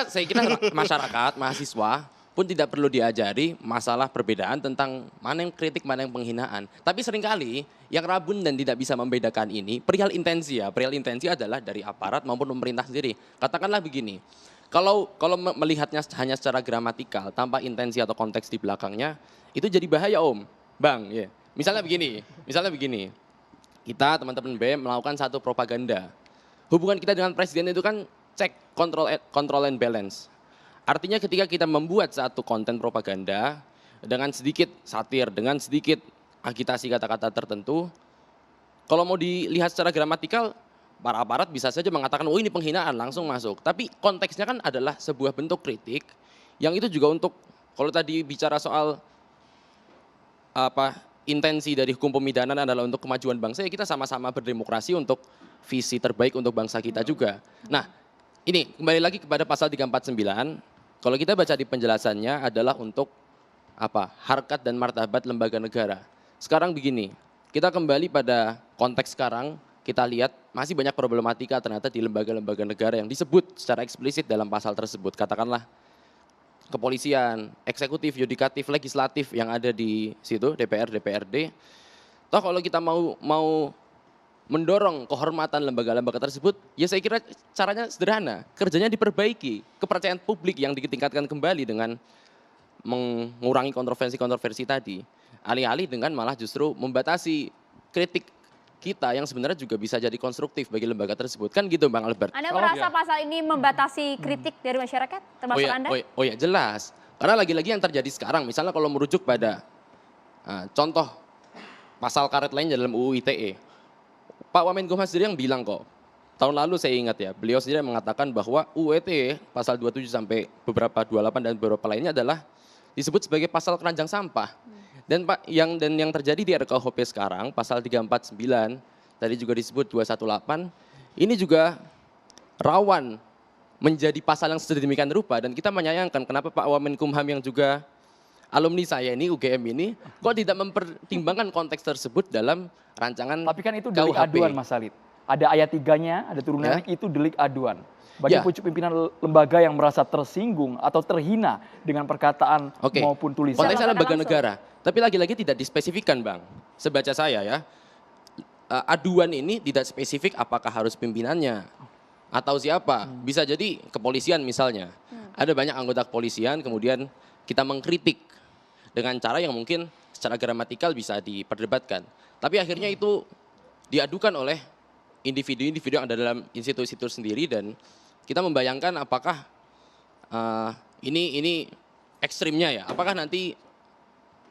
Saya kira masyarakat, mahasiswa pun tidak perlu diajari masalah perbedaan tentang mana yang kritik, mana yang penghinaan. Tapi seringkali yang rabun dan tidak bisa membedakan ini perihal intensi ya. Perihal intensi adalah dari aparat maupun pemerintah sendiri. Katakanlah begini, kalau melihatnya hanya secara gramatikal tanpa intensi atau konteks di belakangnya, itu jadi bahaya Om, Bang. Ya. Misalnya begini, kita teman-teman BEM melakukan satu propaganda. Hubungan kita dengan presiden itu kan cek control and balance. Artinya ketika kita membuat satu konten propaganda dengan sedikit satir, dengan sedikit agitasi kata-kata tertentu, kalau mau dilihat secara gramatikal, para aparat bisa saja mengatakan, oh ini penghinaan, langsung masuk. Tapi konteksnya kan adalah sebuah bentuk kritik, yang itu juga untuk, kalau tadi bicara soal intensi dari hukum pemidanan adalah untuk kemajuan bangsa, ya kita sama-sama berdemokrasi untuk visi terbaik untuk bangsa kita juga. Nah, ini kembali lagi kepada pasal 349. Kalau kita baca di penjelasannya adalah untuk harkat dan martabat lembaga negara. Sekarang begini, kita kembali pada konteks sekarang, kita lihat masih banyak problematika ternyata di lembaga-lembaga negara yang disebut secara eksplisit dalam pasal tersebut. Katakanlah kepolisian, eksekutif, yudikatif, legislatif yang ada di situ, DPR, DPRD. Toh kalau kita mau mendorong kehormatan lembaga-lembaga tersebut, ya saya kira caranya sederhana, kerjanya diperbaiki, kepercayaan publik yang ditingkatkan kembali dengan mengurangi kontroversi-kontroversi tadi, alih-alih dengan malah justru membatasi kritik kita yang sebenarnya juga bisa jadi konstruktif bagi lembaga tersebut, kan gitu Bang Albert. Anda merasa pasal ini membatasi kritik dari masyarakat, termasuk Anda? Oh ya jelas, karena lagi-lagi yang terjadi sekarang, misalnya kalau merujuk pada contoh pasal karet lain dalam UU ITE, Pak Wamenkumham sendiri yang bilang kok, tahun lalu saya ingat ya, beliau sendiri mengatakan bahwa UU ITE pasal 27 sampai beberapa 28 dan beberapa lainnya adalah disebut sebagai pasal keranjang sampah. Dan yang terjadi di RKUHP sekarang pasal 349, tadi juga disebut 218, ini juga rawan menjadi pasal yang sedemikian rupa, dan kita menyayangkan kenapa Pak Wamenkumham yang juga alumni saya ini, UGM ini, kok tidak mempertimbangkan konteks tersebut dalam rancangan KUHP. Tapi kan itu delik aduan Mas Salid. Ada ayat 3-nya, ada turunannya, itu delik aduan. Bagi pucuk pimpinan lembaga yang merasa tersinggung atau terhina dengan perkataan maupun tulisan. Konteksnya lembaga negara. Tapi lagi-lagi tidak dispesifikkan Bang. Sebaca saya ya, aduan ini tidak spesifik apakah harus pimpinannya atau siapa. Bisa jadi kepolisian misalnya. Ada banyak anggota kepolisian kemudian kita mengkritik dengan cara yang mungkin secara gramatikal bisa diperdebatkan. Tapi akhirnya itu diadukan oleh individu-individu yang ada dalam institusi itu sendiri, dan kita membayangkan apakah ini ekstrimnya ya, apakah nanti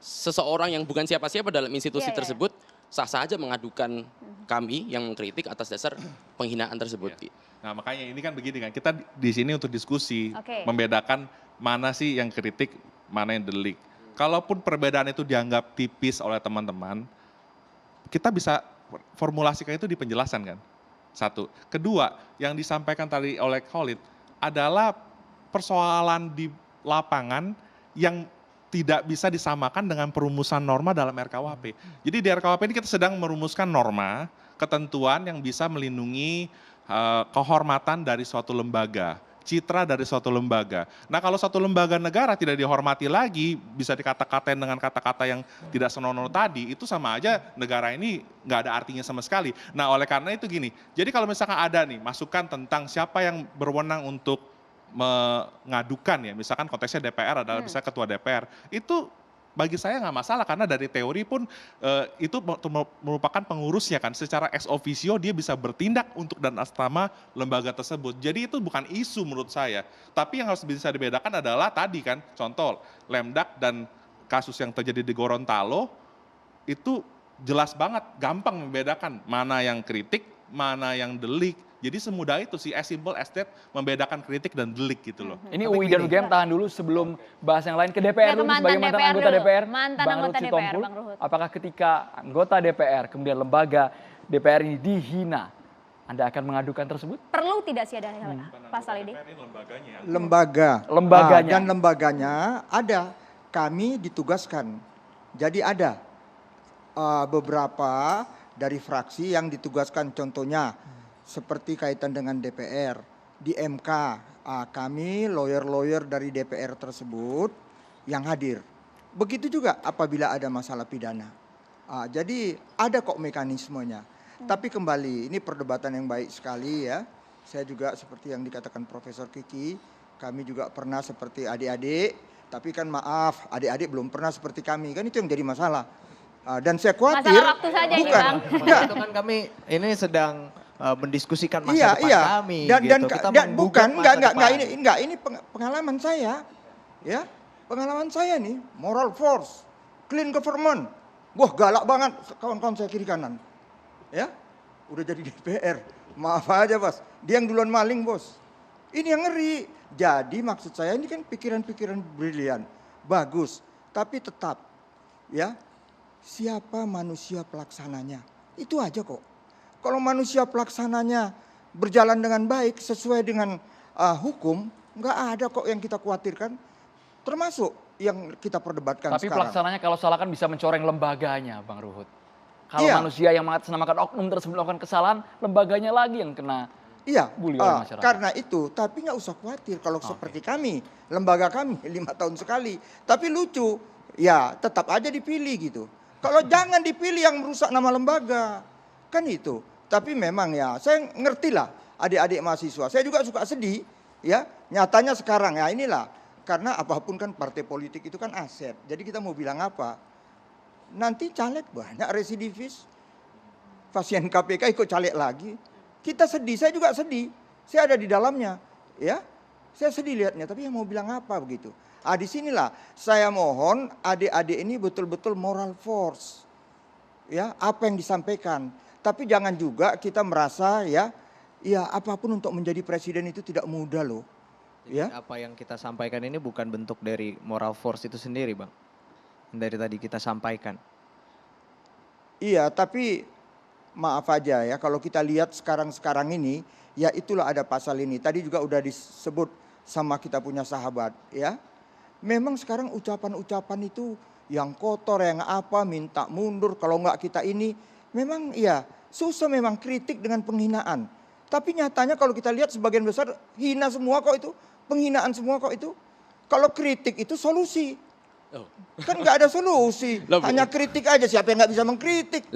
seseorang yang bukan siapa-siapa dalam institusi tersebut sah-sah aja mengadukan kami yang mengkritik atas dasar penghinaan tersebut. Nah makanya ini kan begini kan, kita di sini untuk diskusi, membedakan mana sih yang kritik, mana yang delik. Kalaupun perbedaan itu dianggap tipis oleh teman-teman, kita bisa formulasikan itu di penjelasan kan. Satu. Kedua, yang disampaikan tadi oleh Khalid adalah persoalan di lapangan yang tidak bisa disamakan dengan perumusan norma dalam RKUHP. Jadi di RKUHP ini kita sedang merumuskan norma, ketentuan yang bisa melindungi kehormatan dari suatu lembaga, citra dari suatu lembaga. Nah kalau suatu lembaga negara tidak dihormati lagi, bisa dikata-katain dengan kata-kata yang tidak senonoh tadi, itu sama aja negara ini nggak ada artinya sama sekali. Nah oleh karena itu gini, jadi kalau misalkan ada nih masukan tentang siapa yang berwenang untuk mengadukan ya, misalkan konteksnya DPR adalah misalnya ketua DPR, itu bagi saya nggak masalah karena dari teori pun itu merupakan pengurusnya kan, secara ex officio dia bisa bertindak untuk dan atas nama lembaga tersebut. Jadi itu bukan isu menurut saya. Tapi yang harus bisa dibedakan adalah tadi kan, contoh Lemdak dan kasus yang terjadi di Gorontalo itu jelas banget, gampang membedakan mana yang kritik, mana yang delik. Jadi semudah itu sih, as simple as that, membedakan kritik dan delik gitu loh. Ini UI dan UGM tahan dulu sebelum bahas yang lain ke DPR dulu sebagai mantan anggota DPR. Bang Ruhut Sitompul, apakah ketika anggota DPR kemudian lembaga DPR ini dihina, Anda akan mengadukan tersebut? Perlu tidak sih ada pasal ini? Lembaganya. Dan lembaganya ada, kami ditugaskan. Jadi ada beberapa dari fraksi yang ditugaskan, contohnya seperti kaitan dengan DPR, di MK kami lawyer-lawyer dari DPR tersebut yang hadir. Begitu juga apabila ada masalah pidana. Jadi ada kok mekanismenya. Tapi kembali, ini perdebatan yang baik sekali ya. Saya juga seperti yang dikatakan Profesor Kiki, kami juga pernah seperti adik-adik, tapi kan maaf, adik-adik belum pernah seperti kami, kan itu yang jadi masalah. Dan saya khawatir, masalah waktu saja ini, bukan, Bang. enggak, Itu kan kami ini sedang mendiskusikan masa iya, depan iya. kami Dan gitu. Kita bukan, menggugat masa depan. ini pengalaman saya, ya, pengalaman saya nih, moral force, clean government, wah galak banget kawan-kawan saya kiri kanan, ya, udah jadi DPR, maaf aja bos, dia yang duluan maling bos, ini yang ngeri. Jadi maksud saya ini kan pikiran-pikiran brilian, bagus, tapi tetap, ya, siapa manusia pelaksananya, itu aja kok. Kalau manusia pelaksananya berjalan dengan baik sesuai dengan hukum, nggak ada kok yang kita khawatirkan. Termasuk yang kita perdebatkan Tapi sekarang. pelaksananya kalau salah kan bisa mencoreng lembaganya, Bang Ruhut. Kalau Iya. manusia yang mengatasnamakan oknum tersebut melakukan kesalahan, lembaganya lagi yang kena Iya, bully oleh masyarakat. karena itu, tapi nggak usah khawatir kalau seperti kami, lembaga kami 5 tahun sekali. Tapi lucu, ya tetap aja dipilih gitu. Kalau jangan dipilih yang merusak nama lembaga, kan itu. Tapi memang ya, saya ngerti lah adik-adik mahasiswa. Saya juga suka sedih, ya. Nyatanya sekarang ya inilah, karena apapun kan partai politik itu kan aset. Jadi kita mau bilang apa? Nanti caleg banyak residivis, pasien KPK ikut caleg lagi. Kita sedih, saya juga sedih. Saya ada di dalamnya, ya. Saya sedih lihatnya, tapi yang mau bilang apa begitu? Disinilah saya mohon adik-adik ini betul-betul moral force. Ya, apa yang disampaikan. Tapi jangan juga kita merasa ya apapun untuk menjadi presiden itu tidak mudah loh. Ya. Apa yang kita sampaikan ini bukan bentuk dari moral force itu sendiri, Bang. Dari tadi kita sampaikan. Iya, tapi maaf aja ya kalau kita lihat sekarang ini ya itulah ada pasal ini. Tadi juga udah disebut sama kita punya sahabat ya. Memang sekarang ucapan-ucapan itu yang kotor, yang apa, minta mundur kalau enggak kita ini. Memang ya susah memang kritik dengan penghinaan. Tapi nyatanya kalau kita lihat sebagian besar hina semua kok itu. Penghinaan semua kok itu. Kalau kritik itu solusi. Kan nggak ada solusi. Hanya kritik aja, siapa yang nggak bisa mengkritik.